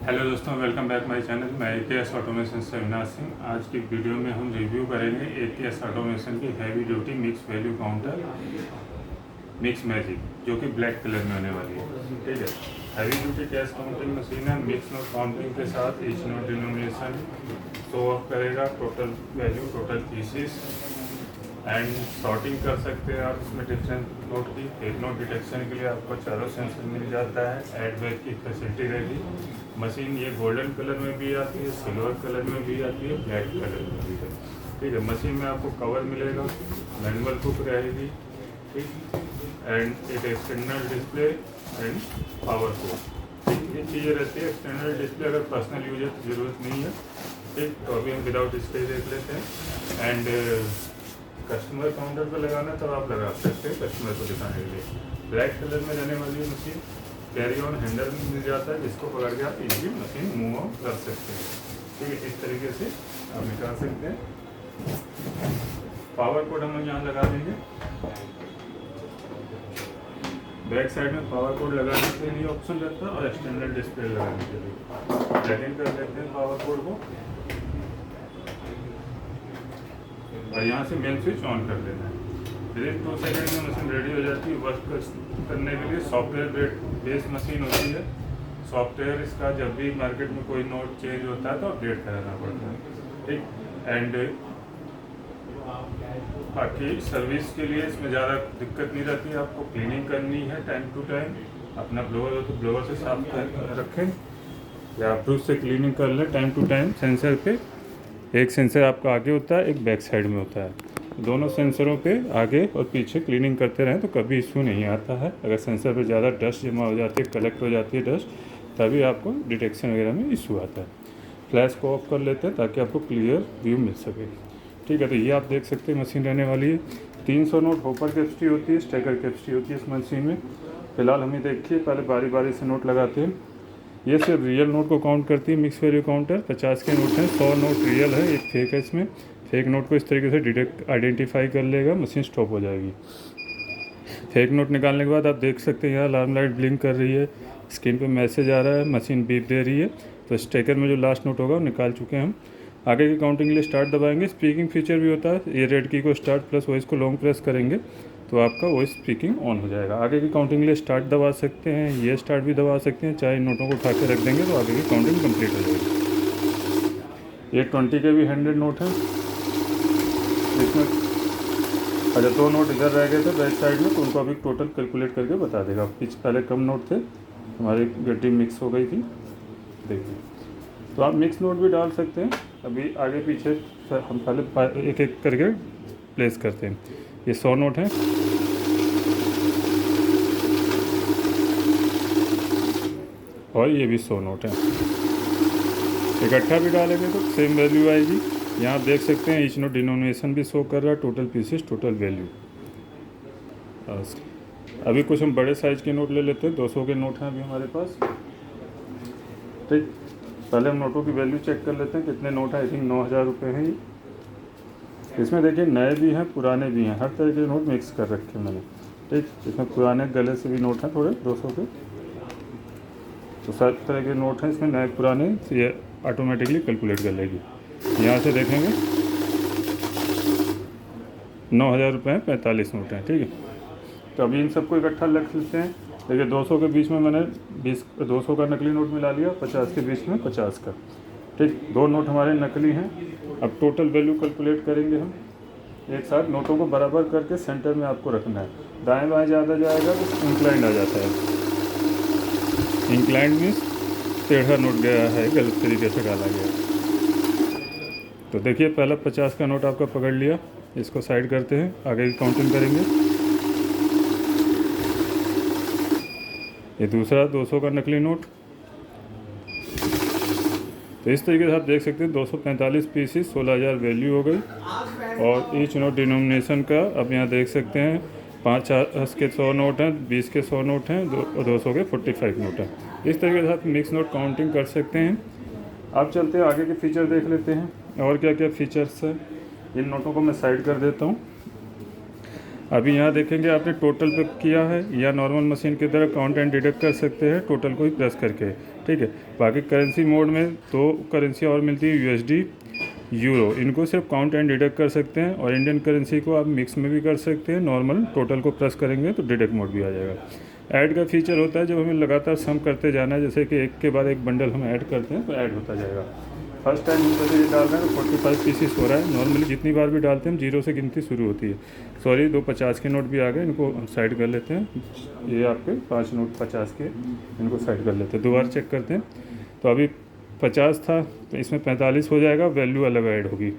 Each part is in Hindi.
हेलो दोस्तों, वेलकम बैक माय चैनल। मैं AKS ऑटोमेशन से अविनाश सिंह। आज की वीडियो में हम रिव्यू करेंगे AKS ऑटोमेशन की heavy duty mix value counter mix magic, जो कि ब्लैक कलर में होने वाली है। ठीक है, heavy duty cash counting machine है। मिक्स नोट काउंटिंग के साथ each note denomination show off करेगा, total value, total pieces and sorting कर सकते हैं आप इसमें डिफरेंट नोट की। एक नोट डिटेक्शन के लिए आपको चारों सेंसर मिल जाता है। एड बैग की फैसिलिटी रहेगी। मशीन ये गोल्डन कलर में भी आती है, सिल्वर कलर में भी आती है, ब्लैक कलर में भी है। ठीक है, मशीन में आपको कवर मिलेगा, मैनुअल बुक रहेगी, ठीक, एंड एक external display and power code. ये चीज़ें रहती है। एक्सटर्नल डिस्प्ले अगर पर्सनल यूजर की ज़रूरत नहीं है, ठीक, तो अभी हम विदाउट डिस्प्ले देख लेते हैं। एंड कस्टमर काउंटर पर लगाना तब आप लगा सकते हैं कस्टमर को दिखाने के लिए। ब्लैक कलर में रहने वाली मशीन कैरी ऑन हैंडल मिल जाता है, जिसको पकड़ के आप इजीली मशीन मूव ऑन कर सकते हैं। ठीक है, इस तरीके से आप निकाल सकते हैं। पावर कोड हम यहाँ लगा देंगे। बैक साइड में पावर कोड लगाने के लिए ऑप्शन रहता है और एक्सटर्नल डिस्प्ले लगाने के लिए। सेटिंग कर लेते हैं पावर कोड को और यहाँ से मेन स्विच ऑन कर लेना है। विदिन 2 सेकेंड में मशीन रेडी हो जाती है। वर्क करने के लिए सॉफ्टवेयर बेस्ड मशीन होती है। सॉफ्टवेयर इसका जब भी मार्केट में कोई नोट चेंज होता है तो अपडेट कराना पड़ता है। ठीक, एंड बाकी सर्विस के लिए इसमें ज़्यादा दिक्कत नहीं रहती है। आपको क्लीनिंग करनी है टाइम टू टाइम। अपना ब्लोअर हो तो ब्लोअर से साफ कर रखें या ब्रश से क्लीनिंग कर लें टाइम टू टाइम। सेंसर पे एक सेंसर आपका आगे होता है, एक बैक साइड में होता है। दोनों सेंसरों पे आगे और पीछे क्लीनिंग करते रहें तो कभी इशू नहीं आता है। अगर सेंसर पे ज़्यादा डस्ट जमा हो जाती है, कलेक्ट हो जाती है डस्ट, तभी आपको डिटेक्शन वगैरह में इशू आता है। फ्लैश को ऑफ कर लेते हैं ताकि आपको क्लियर व्यू मिल सके। ठीक है, तो ये आप देख सकते हैं मशीन रहने वाली है। 300 नोट होपर कैपेसिटी होती है, स्टैकर कैपेसिटी होती है इस मशीन में। फिलहाल हमें देखिए, पहले बारी बारी से नोट लगाते हैं। ये सिर्फ रियल नोट को काउंट करती है मिक्स वैल्यू काउंटर। 50 के नोट हैं, 100 नोट रियल है, एक फेक है इसमें। फेक नोट को इस तरीके से आइडेंटिफाई कर लेगा, मशीन स्टॉप हो जाएगी। फेक नोट निकालने के बाद आप देख सकते हैं यहाँ अलार्म लाइट ब्लिंक कर रही है, स्क्रीन पे मैसेज आ रहा है, मशीन बीप दे रही है। तो स्टेकर में जो लास्ट नोट होगा वो निकाल चुके हैं हम। आगे की काउंटिंग के लिए स्टार्ट दबाएंगे। स्पीकिंग फीचर भी होता है। ये रेड की को स्टार्ट प्लस वॉइस को लॉन्ग प्रेस करेंगे तो आपका वॉइस स्पीकिंग ऑन हो जाएगा। आगे की काउंटिंग के लिए स्टार्ट दबा सकते हैं, ये स्टार्ट भी दबा सकते हैं। चाहे इन नोटों को उठा के रख देंगे तो आगे की काउंटिंग कंप्लीट हो जाएगी। ये 20 के भी 100 नोट हैं, इसमें अच्छा 2 नोट इधर रह गए थे बैक साइड में, तो उनको अभी टोटल कैलकुलेट करके बता देगा। पीछे पहले कम नोट थे, हमारी गड्डी मिक्स हो गई थी, देखिए। तो आप मिक्स नोट भी डाल सकते हैं। अभी आगे पीछे हम पहले एक एक करके प्लेस करते हैं। ये 100 नोट हैं, और ये भी 100 नोट हैं। इकट्ठा भी डालेंगे तो सेम वैल्यू आएगी। यहाँ आप देख सकते हैं ईच नोट डिनोमिनेशन भी शो कर रहा है, टोटल पीसेस, टोटल वैल्यू। अभी कुछ हम बड़े साइज़ के नोट ले लेते हैं। 200 के नोट हैं अभी हमारे पास। ठीक, पहले हम नोटों की वैल्यू चेक कर लेते हैं कितने नोट हैं। आई थिंक 9000 रुपये हैं ये। इसमें देखिए नए भी हैं, पुराने भी हैं, हर तरह के नोट मिक्स कर रखे हैं मैंने। ठीक, इसमें पुराने गले से भी नोट हैं थोड़े 200 के, तो सब तरह के नोट हैं इसमें, नए पुराने। तो ये ऑटोमेटिकली कैलकुलेट कर लेगी। यहाँ से देखेंगे 9000 रुपये हैं, 45 नोट हैं। ठीक है, तो अभी इन सबको इकट्ठा रख लेते हैं। देखिए 200 के बीच में मैंने 200 का नकली नोट मिला लिया, 50 के बीच में 50 का। ठीक, 2 नोट हमारे नकली हैं। अब टोटल वैल्यू कैलकुलेट करेंगे हम एक साथ। नोटों को बराबर करके सेंटर में आपको रखना है। दाएं बाएं ज़्यादा जाएगा तो इंक्लाइंड आ जाता है। इंक्लाइंड मीन्स टेढ़ा नोट गया है, गलत तरीके से डाला गया। तो देखिए पहला 50 का नोट आपका पकड़ लिया, इसको साइड करते हैं, आगे की काउंटिंग करेंगे। ये दूसरा 200 का नकली नोट। तो इस तरीके से आप देख सकते हैं 245 पीसीस, 16000 वैल्यू हो गई। और ईच नोट डिनोमिनेशन का अब यहाँ देख सकते हैं 5 के 100 नोट हैं, 20 के 100 नोट हैं, 200 के 45 नोट हैं। इस तरीके से आप मिक्स नोट काउंटिंग कर सकते हैं। अब चलते हैं आगे के फीचर देख लेते हैं और क्या क्या फीचर्स है। इन नोटों को मैं साइड कर देता हूँ। अभी यहाँ देखेंगे आपने टोटल पे किया है या नॉर्मल मशीन की तरह काउंट एंड डिडक्ट कर सकते हैं टोटल को ही प्रेस करके, ठीक है। बाकी करेंसी मोड में तो करेंसी और मिलती है यूएसडी, यूरो, इनको सिर्फ काउंट एंड डिडक्ट कर सकते हैं। और इंडियन करेंसी को आप मिक्स में भी कर सकते हैं, नॉर्मल टोटल को प्रेस करेंगे तो डिडक्ट मोड भी आ जाएगा। ऐड का फीचर होता है जब हमें लगातार सम करते जाना है, जैसे कि एक के बाद एक बंडल हम ऐड करते हैं तो ऐड होता जाएगा। फर्स्ट टाइम हम जैसे ये डाल रहे हैं तो 45 पीसीस हो रहा है। नॉर्मली जितनी बार भी डालते हैं हम जीरो से गिनती शुरू होती है। सॉरी, 2 50 के नोट भी आ गए, इनको साइड कर लेते हैं। ये आपके 5 नोट 50 के, इनको साइड कर लेते हैं। दोबारा चेक करते हैं तो अभी 50 था तो इसमें 45 हो जाएगा, वैल्यू अलग ऐड होगी।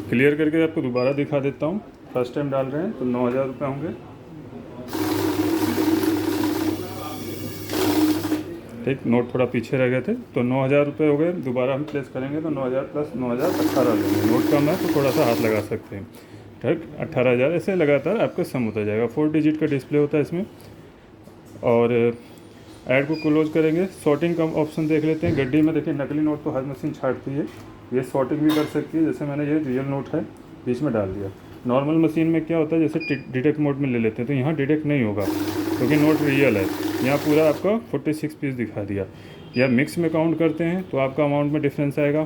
क्लियर करके आपको दोबारा दिखा देता हूँ। फर्स्ट टाइम डाल रहे हैं तो 9,000 रुपये होंगे, ठीक। नोट थोड़ा पीछे रह गए थे तो 9,000 रुपये हो गए। दोबारा हम प्लेस करेंगे तो 9,000 प्लस 9,000 18 लेंगे। नोट कम है तो थोड़ा सा हाथ लगा सकते हैं, ठीक। 18,000 ऐसे लगातार आपका सम होता जाएगा। 4 डिजिट का डिस्प्ले होता है इसमें। और ऐड को क्लोज करेंगे। सॉर्टिंग का ऑप्शन देख लेते हैं। गड्डी में देखिए नकली नोट तो हर मशीन छाटती है, ये सॉर्टिंग भी कर सकती है। जैसे मैंने ये रियल नोट है बीच में डाल दिया। नॉर्मल मशीन में क्या होता है, जैसे डिडक्ट मोड में ले लेते हैं तो यहाँ डिडक्ट नहीं होगा क्योंकि नोट रियल है। यहाँ पूरा आपका 46 पीस दिखा दिया। या मिक्स में काउंट करते हैं तो आपका अमाउंट में डिफरेंस आएगा,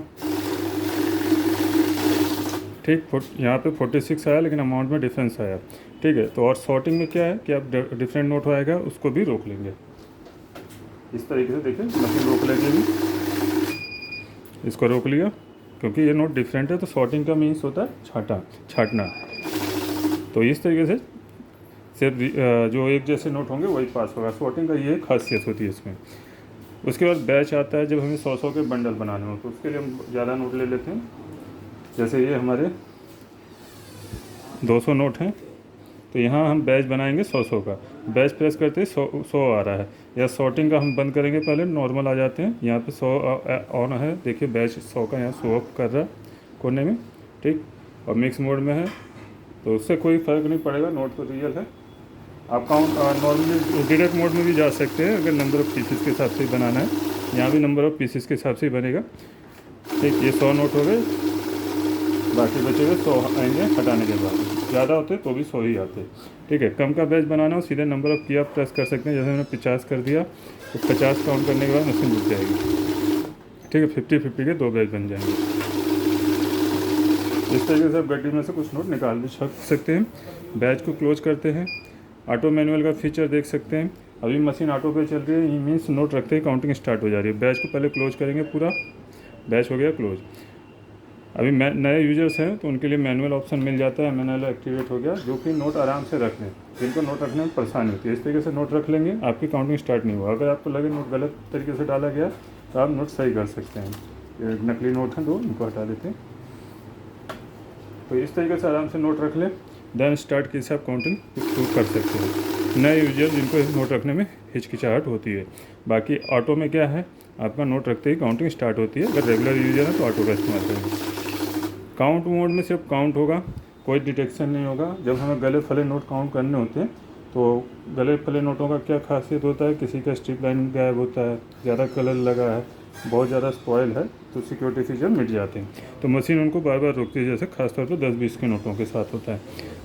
ठीक। यहाँ पे 46 आया लेकिन अमाउंट में डिफरेंस आया, ठीक है। तो और सॉर्टिंग में क्या है कि आप डिफरेंट नोट आएगा उसको भी रोक लेंगे। इस तरीके से देखिए मशीन रोक लेगी भी, इसको रोक लिया क्योंकि ये नोट डिफरेंट है। तो सॉर्टिंग का मीन्स होता है छाटना। तो इस तरीके से सिर्फ जो एक जैसे नोट होंगे वही पास होगा। सॉर्टिंग का ये खासियत होती है इसमें। उसके बाद बैच आता है जब हमें 100 के बंडल बनाने हो तो उसके लिए हम ज़्यादा नोट ले लेते हैं। जैसे ये हमारे 200 नोट हैं तो यहाँ हम बैच बनाएंगे 100 का। बैच प्रेस करते ही 100 आ रहा है। या सॉर्टिंग का हम बंद करेंगे, पहले नॉर्मल आ जाते हैं। यहाँ पे 100 ऑन है, देखिए बैच 100 का यहाँ शो ऑफ कर रहा है कोने में, ठीक। और मिक्स मोड में है तो उससे कोई फ़र्क नहीं पड़ेगा, नोट तो रियल है। आप काउंट नॉर्मली डिडक्ट मोड में भी जा सकते हैं अगर नंबर ऑफ़ पीसेस के हिसाब से बनाना है। यहाँ भी नंबर ऑफ़ पीसेस के हिसाब से ही बनेगा, ठीक। ये 100 नोट हो गए, बाकी बचे हुए 100 आएंगे हटाने के बाद। ज़्यादा होते तो भी 100 ही आते, ठीक है। कम का बैच बनाना हो सीधे नंबर ऑफ़ की आप प्रेस कर सकते हैं। जैसे मैंने 50 कर दिया तो 50 काउंट करने के बाद मशीन रुक जाएगी, ठीक है। 50-50 के 2 बैच बन जाएंगे। इस तरीके से आप गड्डी में से कुछ नोट निकाल भी सकते हैं। बैच को क्लोज करते हैं। ऑटो मैनुअल का फीचर देख सकते हैं। अभी मशीन ऑटो पे चल रही है, मीन्स नोट रखते ही काउंटिंग स्टार्ट हो जा रही है। बैच को पहले क्लोज करेंगे, पूरा बैच हो गया क्लोज। अभी नए यूजर्स हैं तो उनके लिए मैनुअल ऑप्शन मिल जाता है, मैनुअल एक्टिवेट हो गया, जो कि नोट आराम से रख लें, जिनको नोट रखने में परेशानी होती है। इस तरीके से नोट रख लेंगे, आपकी काउंटिंग स्टार्ट नहीं हुआ। अगर आपको लगे नोट गलत तरीके से डाला गया तो आप नोट सही कर सकते हैं। ये नकली नोट हैं 2, इनको हटा देते हैं। तो इस तरीके से आराम से नोट रख लें, देन स्टार्ट की से आप काउंटिंग शुरू कर सकते हैं। नए यूजर जिनको नोट रखने में हिचकिचाहट होती है। बाकी ऑटो में क्या है, आपका नोट रखते ही काउंटिंग स्टार्ट होती है। अगर रेगुलर यूजर है तो ऑटो का इस्तेमाल करेंगे। काउंट मोड में सिर्फ काउंट होगा, कोई डिटेक्शन नहीं होगा। जब हमें गले फले नोट काउंट करने होते हैं तो गले फले नोटों का क्या खासियत होता है, किसी का स्ट्रिप लाइन गायब होता है, ज़्यादा कलर लगा है, बहुत ज़्यादा स्पॉयल है तो सिक्योरिटी फीचर मिट जाते हैं। तो मशीन उनको बार बार रोकती है, जैसे खासतौर पर 10-20 के नोटों के साथ होता है।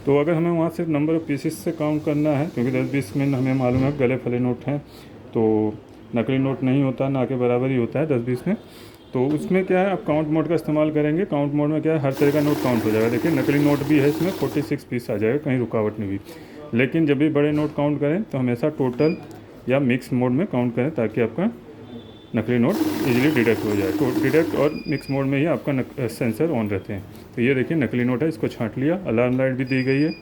तो अगर हमें वहाँ सिर्फ नंबर ऑफ़ पीसेस से काउंट करना है, क्योंकि 10-20 में हमें मालूम है गले फले नोट हैं तो नकली नोट नहीं होता, ना के बराबर ही होता है 10-20 में। तो उसमें क्या है, आप काउंट मोड का इस्तेमाल करेंगे। काउंट मोड में क्या है, हर तरह का नोट काउंट हो जाएगा। देखिए नकली नोट भी है इसमें, 46 पीस आ जाएगा, कहीं रुकावट नहीं हुई। लेकिन जब भी बड़े नोट काउंट करें तो हमेशा टोटल या मिक्स मोड में काउंट करें, ताकि आपका नकली नोट इजीली डिडक्ट हो जाए। तो डिडक्ट और मिक्स मोड में ही आपका सेंसर ऑन रहते हैं। तो ये देखिए नकली नोट है, इसको छांट लिया। अलार्म लाइट भी दी गई है,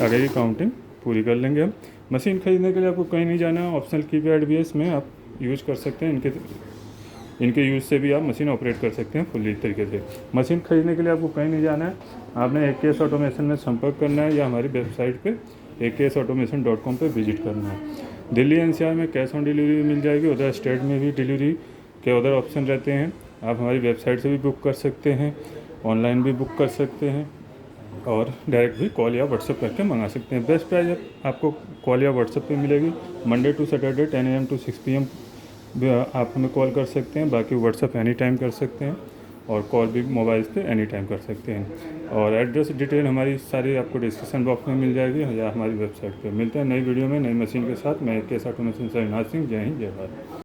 आगे की काउंटिंग पूरी कर लेंगे हम। मशीन ख़रीदने के लिए आपको कहीं नहीं जाना है, ऑप्शनल कीपैड भी है इसमें, आप यूज़ कर सकते हैं। इनके यूज़ से भी आप मशीन ऑपरेट कर सकते हैं फुल्ली तरीके से। मशीन खरीदने के लिए आपको कहीं नहीं जाना है, आपने AKS ऑटोमेशन में संपर्क करना है या हमारी वेबसाइट पे aksautomation.com पे विजिट करना है। दिल्ली NCR में कैश ऑन डिलीवरी मिल जाएगी, उधर स्टेट में भी डिलीवरी के उधर ऑप्शन रहते हैं। आप हमारी वेबसाइट से भी बुक कर सकते हैं, ऑनलाइन भी बुक कर सकते हैं और डायरेक्ट भी कॉल या व्हाट्सएप करके मंगा सकते हैं। बेस्ट प्राइस आपको कॉल या व्हाट्सएप पे मिलेगी। Monday to Saturday 10 AM to 6 PM आप हमें कॉल कर सकते हैं, बाकी व्हाट्सएप एनी टाइम कर सकते हैं। और कॉल भी मोबाइल पे एनी टाइम कर सकते हैं। और एड्रेस डिटेल हमारी सारी आपको डिस्क्रिप्शन बॉक्स में मिल जाएगी या हमारी वेबसाइट पे। मिलते हैं नई वीडियो में नई मशीन के साथ। मैं केस ऑटोमेशन से नाथ सिंह। जय हिंद, जय भारत।